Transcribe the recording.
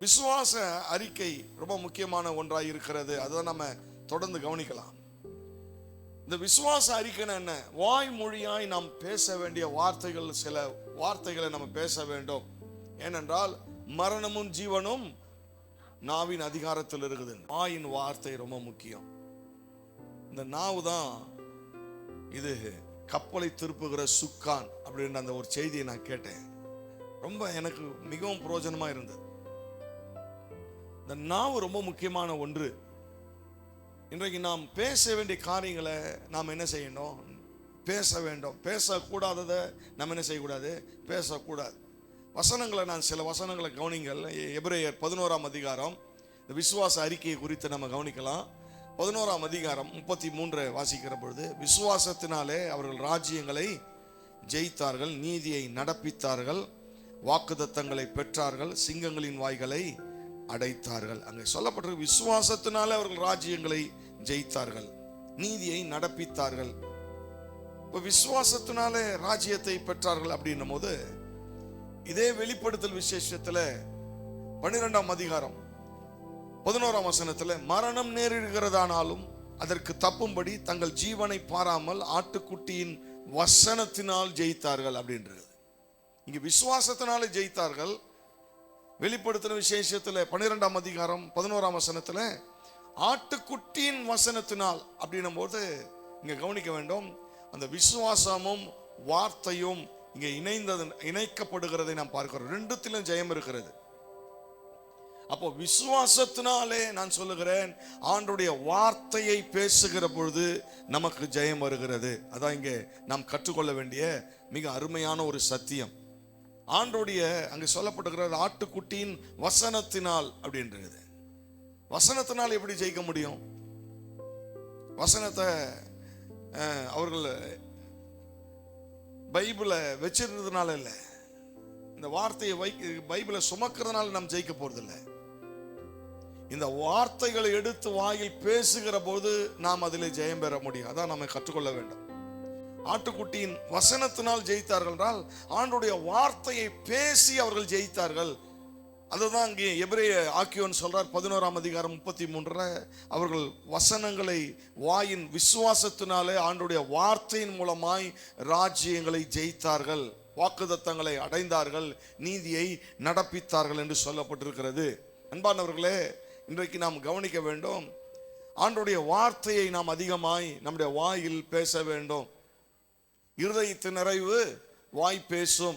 விசுவாச அறிக்கை ரொம்ப முக்கியமான ஒன்றாக இருக்கிறது. அதை நம்ம தொடர்ந்து கவனிக்கலாம். இந்த விசுவாச அறிக்கைன்னா என்ன? வாய்மொழியாய் நாம் பேச வேண்டிய வார்த்தைகள், சில வார்த்தைகளை நம்ம பேச வேண்டும். ஏனென்றால் மரணமும் ஜீவனும் நாவின் அதிகாரத்தில் இருக்குது. வாயின் வார்த்தை ரொம்ப முக்கியம். இந்த நாவு தான் இது கப்பலை திருப்புகிற சுக்கான் அப்படின்ற அந்த ஒரு செய்தியை நான் கேட்டேன். ரொம்ப எனக்கு மிகவும் பிரயோஜனமா இருந்தது. இந்த நாவு ரொம்ப முக்கியமான ஒன்று. இன்றைக்கு நாம் பேச வேண்டிய காரியங்களை நாம் என்ன செய்யணும்? பேச வேண்டும். பேசக்கூடாததை நம்ம என்ன செய்யக்கூடாது? பேசக்கூடாது. வசனங்களை நான் சில வசனங்களை கவனிங்கள். எபிரேயர் 11ஆம் அதிகாரம் இந்த விசுவாச அறிக்கையை குறித்து நம்ம கவனிக்கலாம். 11ஆம் அதிகாரம் 33 வாசிக்கிற பொழுது, விசுவாசத்தினாலே அவர்கள் ராஜ்யங்களை ஜெயித்தார்கள், நீதியை நடப்பித்தார்கள், வாக்குத்தத்தங்களை பெற்றார்கள், சிங்கங்களின் வாய்களை அடைத்தார்கள். அங்கே சொல்லப்பட்டிருக்கு, விசுவாசத்தினாலே அவர்கள் ராஜ்யங்களை ஜெயித்தார்கள், நீதியை நடப்பித்தார்கள். இப்போ விசுவாசத்தினாலே ராஜ்யத்தை பெற்றார்கள் அப்படின்னும் போது, இதே வெளிப்படுத்தல் விசேஷத்துல 12ஆம் அதிகாரம் 11ஆம் வசனத்துல, மரணம் நேரிடுகிறதானாலும் அதற்கு தப்பும்படி தங்கள் ஜீவனை பாராமல் ஆட்டுக்குட்டியின் வசனத்தினால் ஜெயித்தார்கள் அப்படின்றது. இங்க விசுவாசத்தினாலே ஜெயித்தார்கள். வெளிப்படுத்தின விசேஷத்துல 12ஆம் அதிகாரம் 11ஆம் வசனத்துல ஆட்டுக்குட்டியின் வசனத்தினால் அப்படின்னும் போது இங்க கவனிக்க வேண்டும். அந்த விசுவாசமும் வார்த்தையும் இங்க இணைக்கப்படுகிறதை நாம் பார்க்கிறோம். ரெண்டுத்திலும் ஜெயம் இருக்கிறது. அப்போ விசுவாசத்தினாலே நான் சொல்லுகிறேன், ஆண்டவருடைய வார்த்தையை பேசுகிற பொழுது நமக்கு ஜெயம் வருகிறது. அதான் இங்கே நாம் கற்றுக்கொள்ள வேண்டிய மிக அருமையான ஒரு சத்தியம். ஆண்டவருடைய அங்கே சொல்லப்பட்டிருக்கிறது ஆட்டுக்குட்டியின் வசனத்தினால் அப்படின்றது. வசனத்தினால் எப்படி ஜெயிக்க முடியும்? வசனத்தை அவர்கள் பைபிளை வச்சிருந்ததுனால இல்லை, இந்த வார்த்தையை பைபிளை சுமக்கிறதுனால நாம் ஜெயிக்க போறதில்லை. இந்த வார்த்தைகளை எடுத்து வாயில் பேசுகிற போது நாம் அதில் ஜெயம் பெற முடியும். அதான் நம்ம கற்றுக்கொள்ள வேண்டும். ஆட்டுக்குட்டியின் வசனத்தினால் ஜெயித்தார்கள் என்றால் ஆண்டவருடைய வார்த்தையை பேசி அவர்கள் ஜெயித்தார்கள். அதுதான் இங்கே எபிரேய ஆக்கியோன் சொல்றார் 11ஆம் அதிகாரம் 33 அவர்கள் வசனங்களை வாயின் விசுவாசத்தினாலே ஆண்டவருடைய வார்த்தையின் மூலமாய் ராஜ்யங்களை ஜெயித்தார்கள், வாக்குத்தத்தங்களை அடைந்தார்கள், நீதியை நடப்பித்தார்கள் என்று சொல்லப்பட்டிருக்கிறது. அன்பானவர்களே, இன்றைக்கு நாம் கவனிக்க வேண்டும். ஆண்டவருடைய வார்த்தையை நாம் அதிகமாய் நம்முடைய வாயில் பேச வேண்டும். இருதயத்தின் நிறைவு வாய் பேசும்.